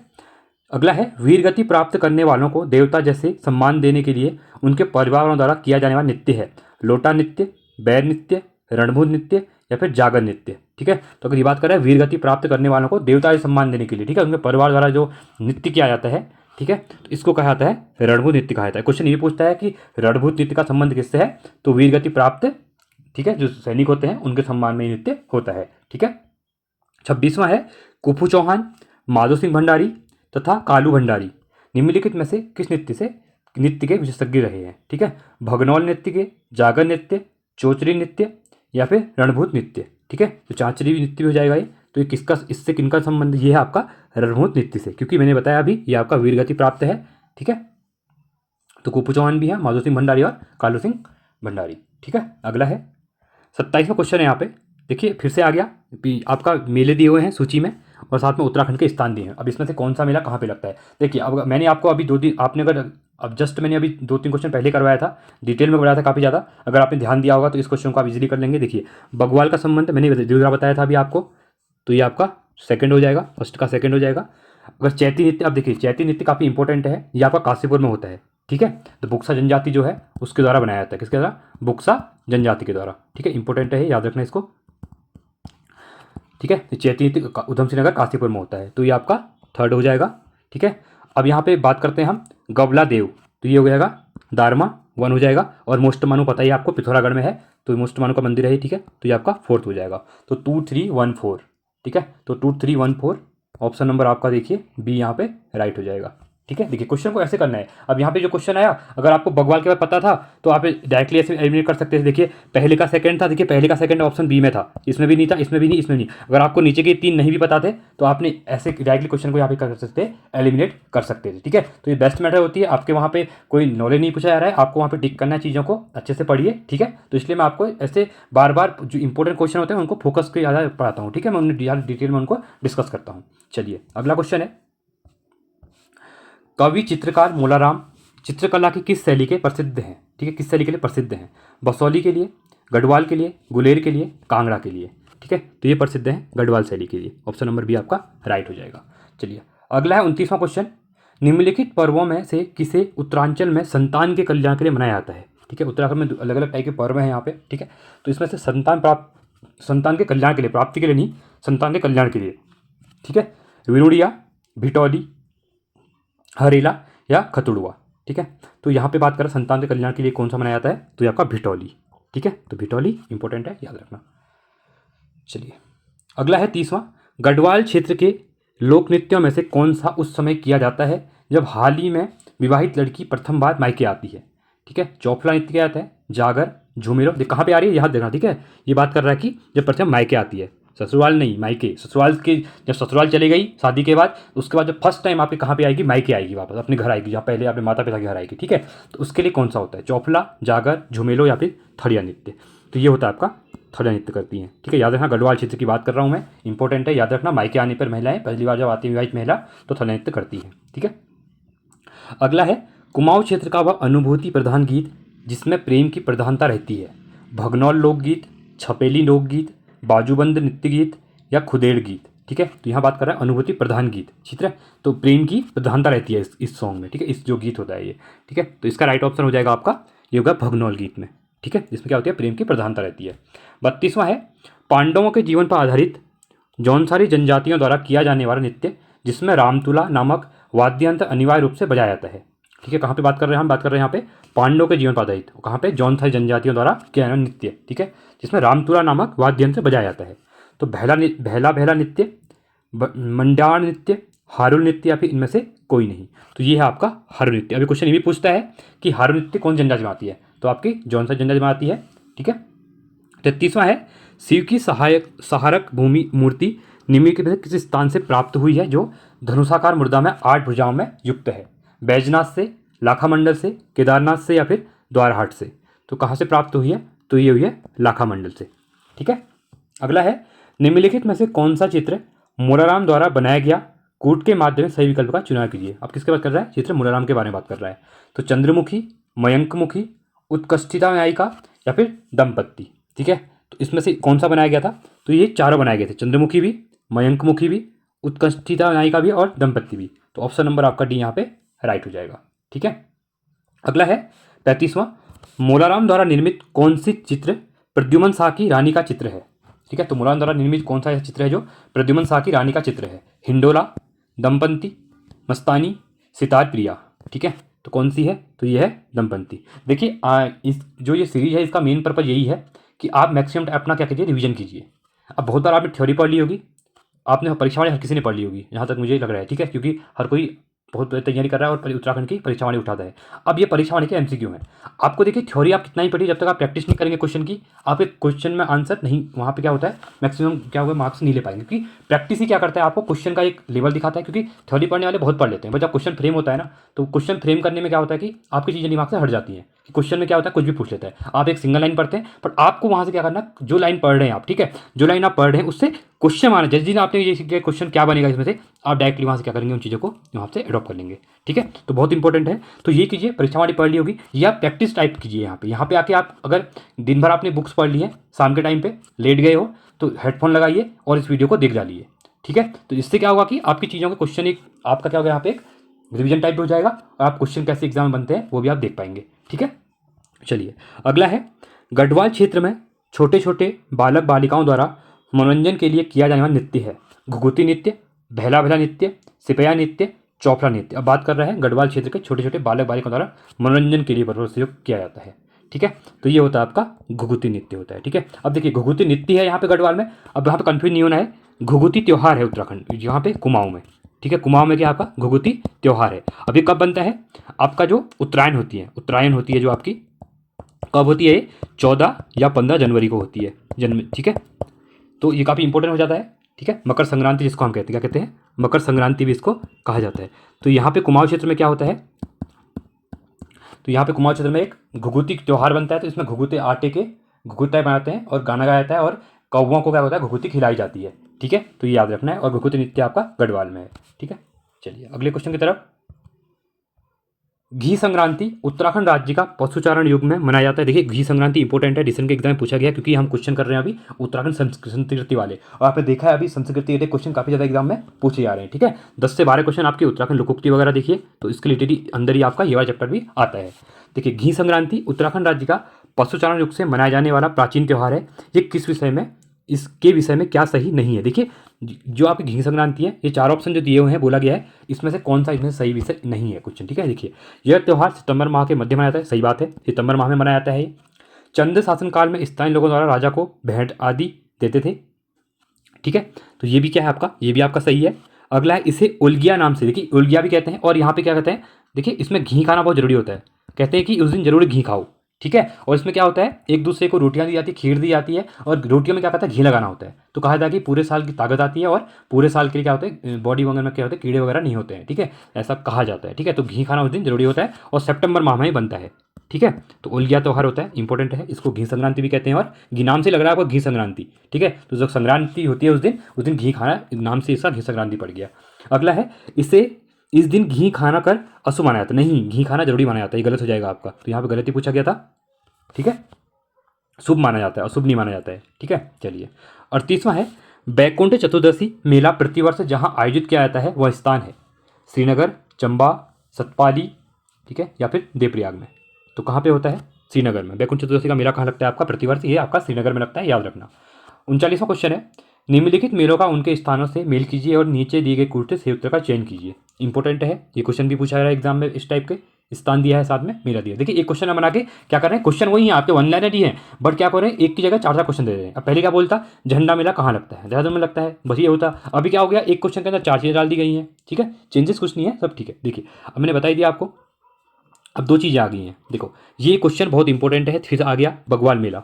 S1: अगला है, वीर गति प्राप्त करने वालों को देवता जैसे सम्मान देने के लिए उनके परिवारों द्वारा किया जाने वाला नृत्य है, लोटा नृत्य, बैर नृत्य, रणभूत नृत्य, या फिर जागर नृत्य। ठीक है, तो अगर ये बात करें वीर गति प्राप्त करने वालों को देवता जैसे सम्मान देने के लिए, ठीक है, उनके परिवार द्वारा जो नृत्य किया जाता है, ठीक है, तो इसको कहा जाता है रणभूत नृत्य कहा जाता है। क्वेश्चन ये पूछता है कि रणभूत नृत्य का संबंध किससे है, तो वीर गति प्राप्त, ठीक है, जो सैनिक होते हैं उनके सम्मान में ये नृत्य होता है। ठीक है, 26वां है, कुफू चौहान, माधो सिंह भंडारी तथा कालू भंडारी निम्नलिखित में से किस नृत्य के विशेषज्ञ रहे हैं। ठीक है, भगनौल नृत्य के, जागर नृत्य, चोचरी नृत्य, या फिर रणभूत नृत्य। ठीक है, तो चांचरी नृत्य भी हो जाएगा ये। तो ये किसका, इससे किनका संबंध, ये है आपका रणभूत नृत्य से, क्योंकि मैंने बताया अभी ये आपका वीरगति प्राप्त है। ठीक है, तो कुफू चौहान भी है, माधो सिंह भंडारी और कालू सिंह भंडारी। ठीक है, अगला है 27वां क्वेश्चन है यहाँ पे। देखिए फिर से आ गया, आपका मेले दिए हुए हैं सूची में, और साथ में उत्तराखंड के स्थान दिए हैं। अब इसमें से कौन सा मेला कहाँ पे लगता है। देखिए अब मैंने आपको अभी आपने अगर अब जस्ट मैंने अभी 2-3 क्वेश्चन पहले करवाया था, डिटेल में कराया था काफ़ी ज़्यादा, अगर आपने ध्यान दिया होगा तो इस क्वेश्चन को आप इजीली कर लेंगे। देखिए बगवाल का संबंध मैंने दूसरा बताया था अभी आपको, तो ये आपका सेकंड हो जाएगा, फर्स्ट का सेकंड हो जाएगा। अगर चैती नृत्य, अब देखिए चैती नृत्य काफ़ी इंपॉर्टेंट है, ये आपका काशीपुर में होता है। ठीक है, तो बुक्सा जनजाति जो है उसके द्वारा बनाया जाता है, किसके द्वारा, बुक्सा जनजाति के द्वारा। ठीक है, इंपॉर्टेंट है, याद रखना इसको। ठीक है, चैती नृत्य उधम सिंह नगर काशीपुर में होता है, तो ये आपका थर्ड हो जाएगा। ठीक है, अब यहाँ पे बात करते हैं हम गवला देव, तो ये हो जाएगा दारमा 1 हो जाएगा, और मोस्टमानू पता ही आपको पिथौरागढ़ में है, तो मोस्टमानू का मंदिर है। ठीक है, तो ये आपका 4th हो जाएगा, तो 2, 3, 1, 4। ठीक है, तो 2, 3, 1, 4 ऑप्शन नंबर आपका देखिए बी यहाँ पे राइट हो जाएगा। ठीक है। देखिए क्वेश्चन को ऐसे करना है। अब यहाँ पे जो क्वेश्चन आया, अगर आपको बग्वाल के बाद पता था तो आप डायरेक्टली ऐसे एलिमिनेट कर सकते थे। देखिए पहले का सेकंड था, देखिए पहले का सेकंड ऑप्शन बी में था, इसमें भी नहीं था, इसमें भी नहीं, इसमें नहीं। अगर आपको नीचे के 3 नहीं भी पता थे तो आपने ऐसे डायरेक्टली क्वेश्चन को यहाँ पे कर सकते, एलिमिनेट कर सकते थे। ठीक है, तो ये बेस्ट मेथड होती है। आपके वहाँ पे कोई नॉलेज नहीं पूछा जा रहा है, आपको वहाँ पे टिक करना है, चीज़ों को अच्छे से पढ़िए। ठीक है, तो इसलिए मैं आपको ऐसे बार बार जो इंपॉर्टेंट क्वेश्चन होते हैं उनको फोकस के ज़्यादा पढ़ाता हूँ। ठीक है, मैं उन्हें डिटेल में उनको डिस्कस करता हूँ। चलिए अगला क्वेश्चन है, कवि चित्रकार मोलाराम चित्रकला की किस शैली के प्रसिद्ध हैं? ठीक है, किस शैली के लिए प्रसिद्ध हैं? बसौली के लिए, गढ़वाल के लिए, गुलेर के लिए, कांगड़ा के लिए। ठीक है, तो ये प्रसिद्ध हैं गढ़वाल शैली के लिए। ऑप्शन नंबर बी आपका राइट हो जाएगा। चलिए अगला है 29वां क्वेश्चन, निम्नलिखित पर्वों में से किसे उत्तरांचल में संतान के कल्याण के लिए मनाया जाता है? ठीक है, उत्तराखंड में अलग अलग टाइप के पर्व हैं यहाँ पे। ठीक है, तो इसमें से संतान के कल्याण के लिए, प्राप्ति के लिए नहीं, संतान के कल्याण के लिए। ठीक है, विरुड़िया, भिटौली, हरेला या खतुड़वा। ठीक है, तो यहाँ पे बात करें संतान के कल्याण के लिए कौन सा मनाया जाता है, तो ये आपका भिटौली। ठीक है, तो भिटौली इंपॉर्टेंट है, याद रखना। चलिए अगला है 30वां, गढ़वाल क्षेत्र के लोक नृत्यों में से कौन सा उस समय किया जाता है जब हाल ही में विवाहित लड़की प्रथम बार मायके आती है? ठीक है, चौफला नृत्य किया जाता है, जागर, झूमेरो। कहाँ पे आ रही है यहाँ देखना। ठीक है, ये बात कर रहा है कि जब प्रथम मायके आती है, ससुराल नहीं, मायके। ससुराल के जब ससुराल चली गई शादी के बाद, उसके बाद जब फर्स्ट टाइम आपके कहाँ पे आएगी, मायके आएगी, वापस अपने घर आएगी, जहाँ पहले अपने माता पिता के घर आएगी। ठीक है, तो उसके लिए कौन सा होता है, चौफला, जागर, झुमेलो या फिर थड़िया नृत्य? तो ये होता है आपका थड़िया नृत्य करती हैं। ठीक है, याद रखना, गढ़वाल क्षेत्र की बात कर रहा हूँ मैं, इंपॉर्टेंट है, याद रखना। मायके आने पर महिलाएं पहली बार जब आती है विवाहित महिला तो थड़िया नृत्य करती हैं। ठीक है, अगला है कुमाऊं क्षेत्र का वह अनुभूति प्रधान गीत जिसमें प्रेम की प्रधानता रहती है, भगनौल लोकगीत, छपेली लोकगीत, बाजूबंद नृत्य गीत या खुदेड़ गीत। ठीक है, तो यहाँ बात कर रहा है अनुभूति प्रधान गीत। ठीक है, तो प्रेम की प्रधानता रहती है इस सॉन्ग में। ठीक है, इस जो गीत होता है ये। ठीक है, तो इसका राइट ऑप्शन हो जाएगा आपका, ये होगा भगनौल गीत में। ठीक है, जिसमें क्या होती है, प्रेम की प्रधानता रहती है। 32वां है, पांडवों के जीवन पर आधारित जौनसारी जनजातियों द्वारा किया जाने वाला नृत्य जिसमें रामतुला नामक वाद्ययंत्र अनिवार्य रूप से बजाया जाता है। ठीक है, कहाँ पे बात कर रहे हैं हम, बात कर रहे हैं यहाँ पे पांडवों के जीवन पर आधारित, कहाँ पे, जौनसारी जनजातियों द्वारा किया जाना नृत्य। ठीक है, जिसमें रामतुला नामक वाद्ययंत्र बजाया जाता है। तो भैला भैला नृत्य, मंडाण नृत्य, हारुल नृत्य या फिर इनमें से कोई नहीं। तो ये है आपका हारुल नृत्य। अभी क्वेश्चन ये भी पूछता है कि हारुल नृत्य कौन जनजाति में आती है, तो आपकी जौनसारी जनजाति में आती है। ठीक है, 33वां है, शिव की सहारक भूमि मूर्ति निम्नलिखित में से किस स्थान से प्राप्त हुई है जो धनुषाकार मुर्दा में 8 भुजाओं में युक्त है? बैजनाथ से, लाखामंडल से, केदारनाथ से या फिर द्वारहाट से? तो कहाँ से प्राप्त हुई है, तो ये हुई है लाखामंडल से। ठीक है, अगला है, निम्नलिखित में से कौन सा चित्र मोलाराम द्वारा बनाया गया, कूट के माध्यम से सही विकल्प का चुनाव कीजिए। अब किसके बात कर रहा है, चित्र मोलाराम के बारे में बात कर रहा है। तो चंद्रमुखी, मयंकमुखी, उत्कृष्टिता न्यायिका या फिर दंपत्ति। ठीक है, तो इसमें से कौन सा बनाया गया था, तो ये चारों बनाए गए थे, चंद्रमुखी भी, मयंकमुखी भी, उत्कृष्टिता न्यायिका भी और दंपत्ति भी। तो ऑप्शन नंबर आपका डी यहाँ पे राइट हो जाएगा। ठीक है, अगला है 35वां, मोलाराम द्वारा निर्मित कौन सी चित्र प्रद्युमन शाह की रानी का चित्र है? ठीक है, तो मोलाराम द्वारा निर्मित कौन सा चित्र है जो प्रद्युमन शाह की रानी का चित्र है? हिंडोला, दंपत्ति, मस्तानी, सितार प्रिया। ठीक है, तो कौन सी है, तो ये है दंपत्ति। देखिए इस जो ये सीरीज है इसका मेन पर्पज यही है कि आप मैक्सिमम अपना क्या कीजिए, रिवीजन कीजिए। अब बहुत बार आपने थ्योरी पढ़ ली होगी, आपने परीक्षा वाले हर किसी ने पढ़ ली होगी, जहाँ तक मुझे लग रहा है। ठीक है, क्योंकि हर कोई बहुत तैयारी कर रहा है और उत्तराखंड की परीक्षा वाले उठाता है। अब ये परीक्षा वाले के एमसीक्यू हैं। आपको देखिए थ्योरी आप कितना ही पढ़िए, जब तक आप प्रैक्टिस नहीं करेंगे क्वेश्चन की, आप एक क्वेश्चन में आंसर नहीं, वहाँ पे क्या होता है, मैक्सिमम क्या होगा, मार्क्स नहीं ले पाएंगे। क्योंकि प्रैक्टिस ही क्या करता है, आपको क्वेश्चन का एक लेवल दिखाता है। क्योंकि थ्योरी पढ़ने वाले बहुत पढ़ लेते हैं, बट जब क्वेश्चन फ्रेम होता है ना, तो क्वेश्चन फ्रेम करने में क्या होता है कि आपकी चीज़ें दिमाग से हट जाती हैं। कि क्वेश्चन में क्या होता है, कुछ भी पूछ लेता है, आप एक सिंगल लाइन पढ़ते हैं, पर आपको वहाँ से क्या करना, जो लाइन पढ़ रहे हैं आप, ठीक है, जो लाइन आप पढ़ रहे हैं उससे क्वेश्चन माना, जिस दिन आपने ये सीख लिया क्वेश्चन क्या बनेगा इसमें से, आप डायरेक्टली वहाँ से क्या करेंगे, उन चीज़ों को वहाँ से एडॉप्ट कर लेंगे। ठीक है, तो बहुत इंपॉर्टेंट है। तो ये कीजिए, परीक्षा वाली पढ़ ली होगी, या प्रैक्टिस टाइप कीजिए। यहाँ पे आके आप अगर दिन भर आपने बुक्स पढ़ ली है, शाम के टाइम पे लेट गए हो तो हेडफोन लगाइए और इस वीडियो को देख डालिए। ठीक है, तो इससे क्या होगा कि आपकी चीज़ों के क्वेश्चन एक आपका क्या होगा, यहाँ पे एक रिविजन टाइप हो जाएगा और आप क्वेश्चन कैसे एग्जाम में बनते हैं वो भी आप देख पाएंगे। ठीक है, चलिए अगला है, गढ़वाल क्षेत्र में छोटे छोटे बालक बालिकाओं द्वारा मनोरंजन के लिए किया जाने वाला नृत्य है घुघुती नृत्य, भैला भैला नृत्य, सिपया नृत्य, चौफला नृत्य। अब बात कर रहे हैं गढ़वाल क्षेत्र के छोटे छोटे बालक बालिकाओं द्वारा मनोरंजन के लिए प्रयोग किया जाता है। ठीक है, तो ये होता है आपका घुघुती नृत्य होता है। ठीक है, अब देखिए घुघुती नृत्य है यहाँ पे गढ़वाल में, अब यहाँ पे कंफ्यूज नहीं होना है, घुघुती त्यौहार है उत्तराखंड, यहाँ पे कुमाऊं में। ठीक है। कुमाऊं में क्या आपका घुघुती त्यौहार है। अब ये कब बनता है? आपका जो उत्तरायण होती है जो आपकी कब होती है? 14 या 15 जनवरी को होती है जन्म, ठीक है। तो ये काफ़ी इंपॉर्टेंट हो जाता है, ठीक है। मकर संक्रांति जिसको हम कहते हैं, क्या कहते हैं? मकर संक्रांति भी इसको कहा जाता है। तो यहाँ पे कुमाऊं क्षेत्र में क्या होता है? तो यहाँ पे कुमाऊं क्षेत्र में एक घुघुती त्यौहार बनता है। तो इसमें घुघुते आटे के घुघुते बनाते हैं और गाना गाया जाता है और कौवों को क्या होता है? घुघुती खिलाई जाती है, ठीक है। तो ये याद रखना है। और घुघुती नृत्य आपका गढ़वाल में है, ठीक है। चलिए अगले क्वेश्चन की तरफ। घी संक्रांति उत्तराखंड राज्य का पशुचारण युग में मनाया जाता है। देखिए घी संक्रांति इंपॉर्टेंट है, रिसेंट के एग्जाम में पूछा गया, क्योंकि हम क्वेश्चन कर रहे हैं अभी उत्तराखंड संस्कृति वाले, और आपने देखा है अभी संस्कृति के क्वेश्चन काफी ज्यादा एग्जाम में पूछे जा रहे हैं, ठीक है। 10 से 12 क्वेश्चन आपके उत्तराखंड लोकोक्ति वगैरह देखिए, तो इसके रिलेटेड अंदर ही आपका ये वाला चैप्टर भी आता है। देखिए घी संक्रांति उत्तराखंड राज्य का पशुचारण युग से मनाया जाने वाला प्राचीन त्यौहार है। ये किस विषय में, इसके विषय में क्या सही नहीं है? देखिए जो आपकी घी संक्रांति है, ये 4 ऑप्शन जो दिए हुए हैं बोला गया है, इसमें से कौन सा इसमें सही विषय नहीं है क्वेश्चन, ठीक है। देखिए यह त्यौहार सितंबर माह के मध्य मनाया जाता है, सही बात है, सितंबर माह में मनाया जाता है। चंद शासनकाल में स्थानीय लोगों द्वारा राजा को भेंट आदि देते थे, ठीक है। तो ये भी क्या है आपका, ये भी आपका सही है। अगला है इसे उल्गिया नाम से, देखिए उल्गिया भी कहते हैं। और यहाँ पे क्या कहते हैं? देखिए इसमें घी खाना बहुत जरूरी होता है, कहते हैं कि उस दिन जरूर घी खाओ, ठीक है। और इसमें क्या होता है? एक दूसरे को रोटियां दी जाती है, खीर दी जाती है, और रोटियों में क्या कहता है? घी लगाना होता है। तो कहा जाता है कि पूरे साल की ताकत आती है और पूरे साल के लिए क्या होता है? बॉडी वगैरह में क्या होता है? कीड़े वगैरह नहीं होते हैं, ठीक है, ऐसा कहा जाता है, ठीक है। तो घी खाना उस दिन जरूरी होता है और सितंबर माह में ही बनता है, ठीक है। तो उल्गिया त्यौहार होता है, इंपॉर्टेंट है, इसको घी संक्रांति भी कहते हैं। और घी नाम से लग रहा है आपको घी संक्रांति, ठीक है। तो जो संक्रांति होती है उस दिन घी खाना नाम से इसका घी संक्रांति पड़ गया। अगला है इस दिन घी खाना कर अशुभ माना जाता है। नहीं, घी खाना जरूरी माना जाता है, ये गलत हो जाएगा आपका। तो यहाँ पे गलत ही पूछा गया था, ठीक है। शुभ माना जाता है, अशुभ नहीं माना जाता है, ठीक है। चलिए 38वां है बैकुंठ चतुर्दशी मेला प्रतिवर्ष जहाँ आयोजित किया जाता है वह स्थान है श्रीनगर, चंबा, सतपाली, ठीक है, या फिर देवप्रयाग में। तो कहाँ पे होता है? श्रीनगर में। बैकुंठ चतुर्दशी का मेला कहाँ लगता है आपका प्रतिवर्ष? ये आपका श्रीनगर में लगता है, याद रखना। 39वां क्वेश्चन है निम्नलिखित मेलों का उनके स्थानों से मेल कीजिए और नीचे दिए गए कुर्ते से उत्तर का चयन कीजिए। इंपॉर्टेंट है, ये क्वेश्चन भी पूछा जा रहा है एग्जाम में, इस टाइप के स्थान दिया है साथ में मेला दिया। देखिए एक क्वेश्चन हम बना के क्या कर रहे हैं, क्वेश्चन वही है आपके वन लाइनर ही है, बट क्या कर रहे हैं एक की जगह 4 चार क्वेश्चन दे रहे हैं। अब पहले क्या बोलता, झंडा मेला कहाँ लगता है? देहरादून में लगता है, बस ये होता। अभी क्या हो गया, एक क्वेश्चन के अंदर 4 चीज़ें डाल दी गई हैं, ठीक है, चेंजेस कुछ नहीं है, सब ठीक है। देखिए अब मैंने बता दिया आपको, अब 2 चीज़ें आ गई हैं। देखो ये क्वेश्चन बहुत इंपॉर्टेंट है, फिर आ गया बगवाल मेला,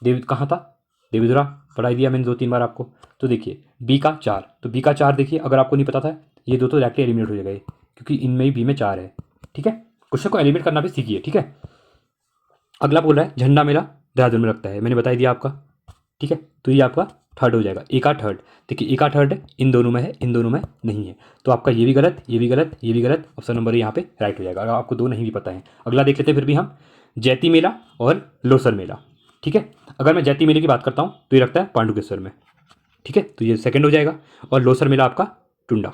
S1: कहाँ था? देवीधुरा, पढ़ाई दिया मैंने 2-3 बार आपको। तो देखिए बी का 4, तो बी का 4 देखिए, अगर आपको नहीं पता था ये 2 तो डायरेक्टली एलिमिनेट हो जाएगा क्योंकि इनमें ही बी में 4 है, ठीक है। क्वेश्चन को एलिमिनेट करना भी सीखिए, ठीक है। अगला बोल रहा है झंडा मेला देहरादून में लगता है, मैंने बता दिया आपका, ठीक है। तो ये आपका थर्ड हो जाएगा, ए का थर्ड। देखिए ए का थर्ड इन दोनों में है, इन दोनों में नहीं है, तो आपका ये भी गलत, ये भी गलत, ये भी गलत, ऑप्शन नंबर यहाँ पे राइट हो जाएगा अगर आपको 2 नहीं भी पता है। अगला देख लेते हैं फिर भी हम, जैती मेला और लोसर मेला, ठीक है। अगर मैं जैती मेले की बात करता हूँ तो ये रखता है पांडुकेश्वर में, ठीक है, तो ये सेकंड हो जाएगा। और लोसर मेला आपका टुंडा,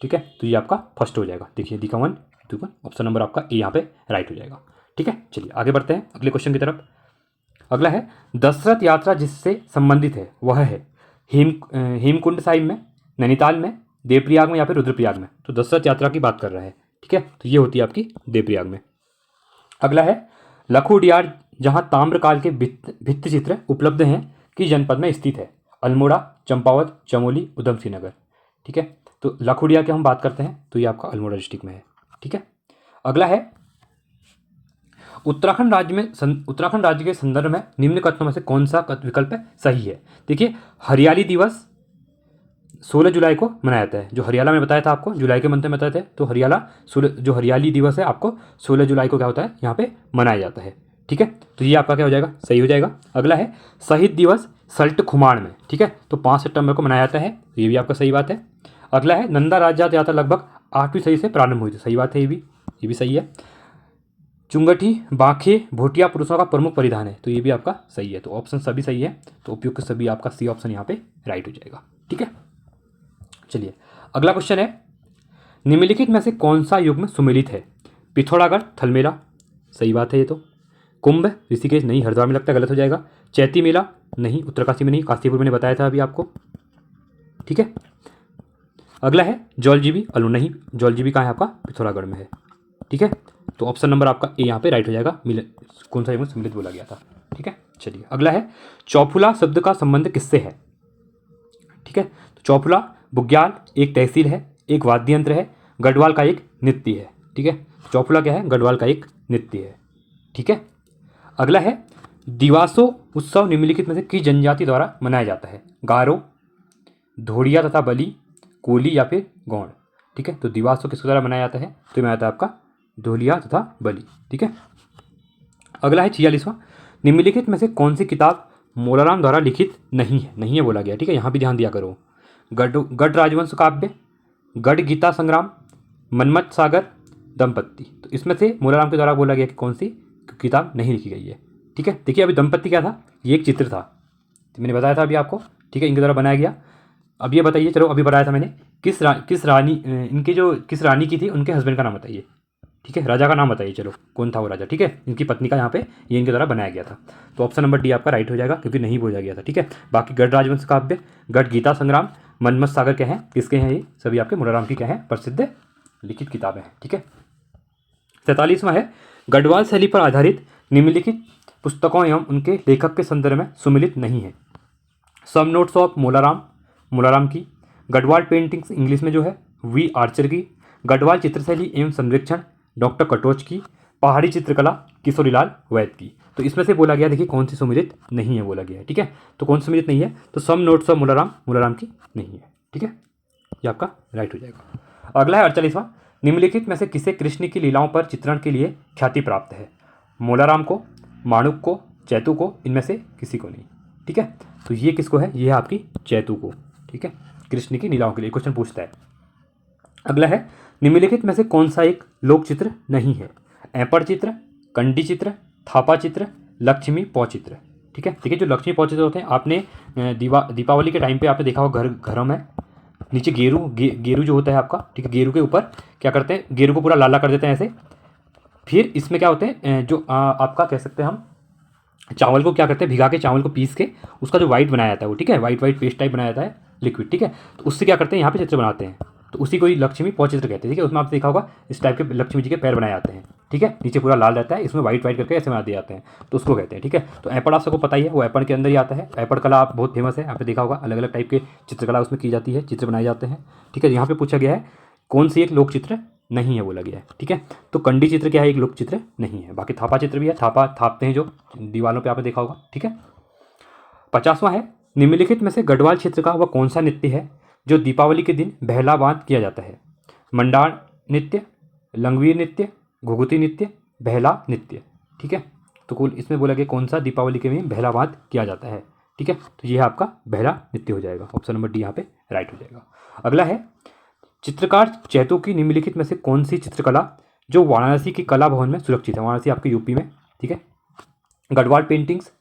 S1: ठीक है, तो ये आपका फर्स्ट हो जाएगा। देखिए दिखा 1 2 ऑप्शन नंबर आपका ए यहाँ पे राइट हो जाएगा, ठीक है। चलिए आगे बढ़ते हैं अगले क्वेश्चन की तरफ। अगला है दशरथ यात्रा जिससे संबंधित है वह है हेमकुंड साहिब में, नैनीताल में, देवप्रयाग में, या फिर रुद्रप्रयाग में। तो दशरथ यात्रा की बात कर रहा है, ठीक है, तो ये होती है आपकी देवप्रयाग में। अगला है लखुडियार जहाँ ताम्रकाल के भित्ति चित्र उपलब्ध हैं किस जनपद में स्थित है? अल्मोड़ा, चंपावत, चमोली, उधम सिंह नगर, ठीक है। तो लखुडिया की हम बात करते हैं तो ये आपका अल्मोड़ा डिस्ट्रिक्ट में है, ठीक है। अगला है उत्तराखंड राज्य के संदर्भ में निम्न कथनों में से कौन सा विकल्प सही है? देखिए हरियाली दिवस 16 जुलाई को मनाया जाता है, जो हरियाला में बताया था आपको, जुलाई के मंथ में बताए थे, तो जो हरियाली दिवस है आपको 16 जुलाई को क्या होता है यहाँ पे मनाया जाता है, ठीक है। तो ये आपका क्या हो जाएगा, सही हो जाएगा। अगला है शहीद दिवस सल्ट खुमाण में, ठीक है, तो 5 सितंबर को मनाया जाता है, तो ये भी आपका सही बात है। अगला है नंदा राज्य यात्रा लगभग 8वीं सदी से प्रारंभ हुई थी, सही बात है, ये भी सही है। चुंगठी, बांखे, भोटिया पुरुषों का प्रमुख परिधान है, तो ये भी आपका सही है। तो ऑप्शन सभी सही है, तो उपयुक्त सभी आपका सी ऑप्शन यहाँ पे राइट हो जाएगा, ठीक है। चलिए अगला क्वेश्चन है निम्नलिखित में से कौन सा युग में सुमेलित है? पिथौरागढ़, थल मेला, सही बात है ये तो। कुंभ, ऋषिकेश, नहीं, हरिद्वार में लगता है, गलत हो जाएगा। चैती मेला, नहीं, उत्तरकाशी में नहीं, काशीपुर मैंने बताया था अभी आपको, ठीक है। अगला है जौलजीबी, नहीं, जौलजीबी कहाँ है आपका? पिथौरागढ़ में है, ठीक है। तो ऑप्शन नंबर आपका ए यहाँ पे राइट हो जाएगा, कौन सा युग में सम्मिलित बोला गया था, ठीक है। चलिए अगला है चौफुला शब्द का संबंध किससे है? ठीक है, तो चौफुला बुग्याल एक तहसील है, एक वाद्य यंत्र है, गढ़वाल का एक नृत्य है। ठीक है, चौफुला क्या है? गढ़वाल का एक नृत्य है। ठीक है, अगला है दिवासो उत्सव निम्नलिखित में से किस जनजाति द्वारा मनाया जाता है? गारो, धोड़िया तथा बली, कोली या फिर गौड़। ठीक है, तो दिवासो किसके द्वारा मनाया जाता है? तो ये मनाया जाता है आपका धोलिया तथा बली। ठीक है, अगला है 46वां, निम्नलिखित में से कौन सी किताब मोलाराम द्वारा लिखित नहीं है? नहीं है बोला गया। ठीक है, यहाँ भी ध्यान दिया करो। गढ़ राजवंश काव्य, गढ़ गीता संग्राम, मनमत सागर, दंपत्ति। तो इसमें से मोलाराम के द्वारा बोला गया कि कौन सी किताब नहीं लिखी गई है। ठीक है, देखिए अभी दंपत्ति क्या था? ये एक चित्र था, तो मैंने बताया था अभी आपको। ठीक है, इनके द्वारा बनाया गया। अब ये बताइए, चलो अभी बताया था मैंने, किस रानी, इनके जो किस रानी की थी, उनके हस्बैंड का नाम बताइए। ठीक है, राजा का नाम बताइए, चलो कौन था वो राजा। ठीक है, इनकी पत्नी का यहाँ पे ये इनके द्वारा बनाया गया था। तो ऑप्शन नंबर डी आपका राइट हो जाएगा, क्योंकि नहीं बोला गया था। ठीक है, बाकी गढ़ राजवंश काव्य, गढ़ गीता संग्राम, मनमत सागर क्या है, किसके हैं? ये सभी आपके मोलाराम की क्या है? प्रसिद्ध लिखित किताबें हैं। ठीक है, 47वां है गढ़वाल शैली पर आधारित निम्नलिखित पुस्तकों एवं उनके लेखक के संदर्भ में सुमिलित नहीं है। सम नोट्स ऑफ मोलाराम की, गढ़वाल पेंटिंग्स इंग्लिश में जो है वी आर्चर की, गढ़वाल चित्रशैली एवं संरक्षण डॉक्टर कटोच की, पहाड़ी चित्रकला किशोरीलाल वैद की। तो इसमें से बोला गया, देखिए कौन सी सुमिलित नहीं है बोला गया है। ठीक है, तो कौन सी सुमिलित नहीं है? तो सम नोट्स ऑफ मोलाराम की नहीं है। ठीक है, ये आपका राइट हो जाएगा। अगला है 48वां, निम्नलिखित में से किसे कृष्ण की लीलाओं पर चित्रण के लिए ख्याति प्राप्त है? मोलाराम को, माणुक को, चैतू को, इनमें से किसी को नहीं। ठीक है, तो ये किसको है? ये है आपकी चैतू को। ठीक है, कृष्ण की लीलाओं के लिए क्वेश्चन पूछता है। अगला है निम्नलिखित में से कौन सा एक लोक चित्र नहीं है? ऐपड़ चित्र, कंडी चित्र, थापा चित्र, लक्ष्मी पौ चित्र। ठीक है, देखिए जो लक्ष्मी पौ चित्र होते हैं, आपने दीपावली के टाइम पे आपने देखा होगा घरों में नीचे गेरू जो होता है आपका। ठीक है, गेरू के ऊपर क्या करते हैं? गेरू को पूरा लाला कर देते हैं ऐसे। फिर इसमें क्या होते हैं, जो आपका कह सकते हैं हम, चावल को क्या करते हैं, भिगा के चावल को पीस के उसका जो वाइट बनाया जाता है वो, ठीक है, वाइट पेस्ट टाइप बनाया जाता है लिक्विड। ठीक है, तो उससे क्या करते हैं, यहाँ पे चित्र बनाते हैं, तो उसी को ही लक्ष्मी पौ चित्र कहते हैं। ठीक है, उसमें आपने देखा होगा इस टाइप के लक्ष्मी जी के पैर बनाए जाते हैं। ठीक है, नीचे पूरा लाल रहता है, इसमें वाइट करके ऐसे बना दिए जाते हैं, तो उसको कहते हैं। ठीक है, तो ऐपड़ आप सबको पता ही है, वो ऐपड़ के अंदर ही आता है। ऐपड़ कला आप बहुत फेमस है, आपने देखा होगा, अलग अलग टाइप के चित्रकला उसमें की जाती है, चित्र बनाए जाते हैं। ठीक है, यहाँ पे पूछा गया है कौन सी एक लोक चित्र नहीं है बोला गया है। ठीक है, तो कंडी चित्र क्या है? एक लोक चित्र नहीं है। बाकी थापा चित्र भी है, थापा थापते हैं जो दीवारों पे आपने देखा होगा। ठीक है, 50वां है निम्नलिखित में से गढ़वाल क्षेत्र का वह कौन सा नृत्य है जो दीपावली के दिन बहला बांध किया जाता है? मंडार नृत्य, लंगवीर नृत्य, घुघुती नृत्य, बहला नृत्य। ठीक है, तो कुल इसमें बोला गया कौन सा दीपावली के दिन बहला बांध किया जाता है। ठीक है, तो ये आपका बहला नृत्य हो जाएगा, ऑप्शन नंबर डी यहाँ पे राइट हो जाएगा। अगला है चित्रकार चैतू की निम्नलिखित में से कौन सी चित्रकला जो वाराणसी की कला भवन में सुरक्षित है? वाराणसी आपके यूपी में। ठीक है, गढ़वाल पेंटिंग्स,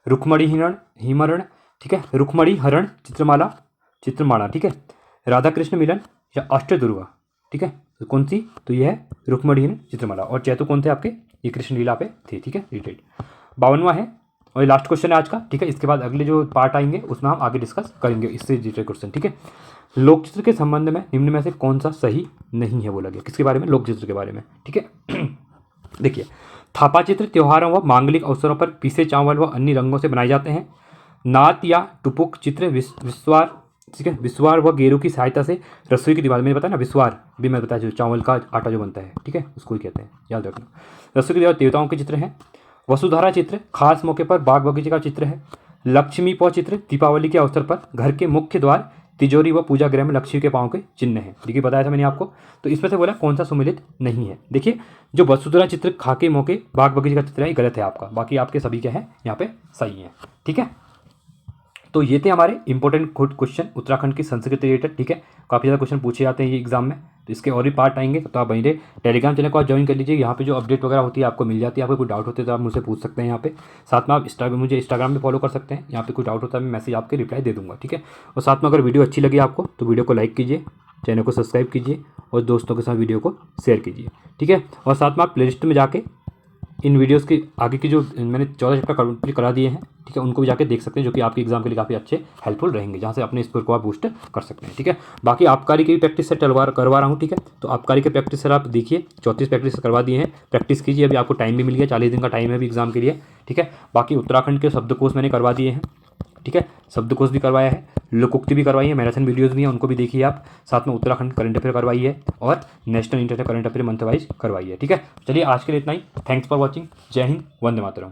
S1: रुक्मणी हिमरण, ठीक है, रुक्मणी हरण चित्रमाला, ठीक है, राधा कृष्ण मिलन या अष्टदुर्गा। ठीक है, तो कौन सी? तो ये है रुक्मणी चित्रमाला। और चैतू कौन थे आपके? ये कृष्ण लीला पे थे। ठीक है, रिलेटेड। 52वां है और ये लास्ट क्वेश्चन है आज का। ठीक है, इसके बाद अगले जो पार्ट आएंगे उसमें हम आगे डिस्कस करेंगे इससे रिलेटेड क्वेश्चन। ठीक है, लोक चित्र के संबंध में निम्न में से कौन सा सही नहीं है बोला गया? किसके बारे में? लोक चित्र के बारे में। ठीक है, देखिए थापा चित्र त्योहारों व मांगलिक अवसरों पर पीसे चावल व अन्य रंगों से बनाए जाते हैं। नात या टुपुक चित्र विस्वार, ठीक है, विस्वार व गेरू की सहायता से रसोई की दीवार, मैंने बताया ना विस्वार भी मैं बताया, जो चावल का आटा जो बनता है, ठीक है, उसको ही कहते हैं, याद रखना। रसोई की दीवार देवताओं के चित्र हैं। वसुधारा चित्र खास मौके पर बाग बगीचे का चित्र है। लक्ष्मी पौ चित्र दीपावली के अवसर पर घर के मुख्य द्वार, तिजोरी व पूजा गृह में लक्ष्मी के पाँव के चिन्ह हैं। देखिए बताया था मैंने आपको। तो इसमें से बोला कौन सा सुमिलित नहीं है? देखिए जो वसुधरा चित्र खाके मौके बाग बगीचे का चित्र है ये गलत है आपका, बाकी आपके सभी क्या है यहाँ पे सही है। ठीक है, तो ये थे हमारे इंपॉर्टेंट क्वेश्चन उत्तराखंड की संस्कृति रिलेटेड। ठीक है, काफ़ी ज़्यादा क्वेश्चन पूछे जाते हैं ये एग्जाम में, तो इसके और भी पार्ट आएंगे, तो आप वहीं टेलीग्राम चैनल को आप ज्वाइन कर लीजिए। यहाँ पे जो अपडेट वगैरह होती है आपको मिल जाती है। आपको कोई डाउट होते है तो आप मुझसे पूछ सकते हैं यहाँ पे। साथ में आप मुझे इंस्टाग्राम पे फॉलो कर सकते हैं। यहाँ पे कोई डाउट होता है मैं मैसेज आपके रिप्लाई दे दूँगा। ठीक है, और साथ में अगर वीडियो अच्छी लगी आपको तो वीडियो को लाइक कीजिए, चैनल को सब्सक्राइब कीजिए और दोस्तों के साथ वीडियो को शेयर कीजिए। ठीक है, और साथ में आप प्लेलिस्ट में जाके इन वीडियोस की आगे की जो मैंने 14 चैप्टर कंप्लीट करा दिए हैं, ठीक है, उनको भी जाके देख सकते हैं, जो कि आपके एग्जाम के लिए काफ़ी अच्छे हेल्पफुल रहेंगे, जहाँ से अपने स्कोर को आप बूस्ट कर सकते हैं। ठीक है, बाकी आबकारी की भी प्रैक्टिस से करवा रहा हूँ। ठीक है, तो आबकारी के प्रैक्टिस सर आप देखिए 34 प्रैक्टिस करवा दिए हैं, प्रैक्टिस कीजिए। अभी आपको टाइम भी मिल गया, 40 दिन का टाइम है अभी एग्जाम के लिए। ठीक है, बाकी उत्तराखंड के शब्दकोश मैंने करवा दिए हैं। ठीक है, शब्दकोश भी करवाया है, लोकोक्ति भी करवाई है, मैराथन वीडियोज़ भी हैं, उनको भी देखिए आप। साथ में उत्तराखंड करंट अफेयर करवाई है और national international current affair month wise करवाई है। ठीक है, चलिए आज के लिए इतना ही। Thanks for watching. जय हिंद, वंदे मातरम।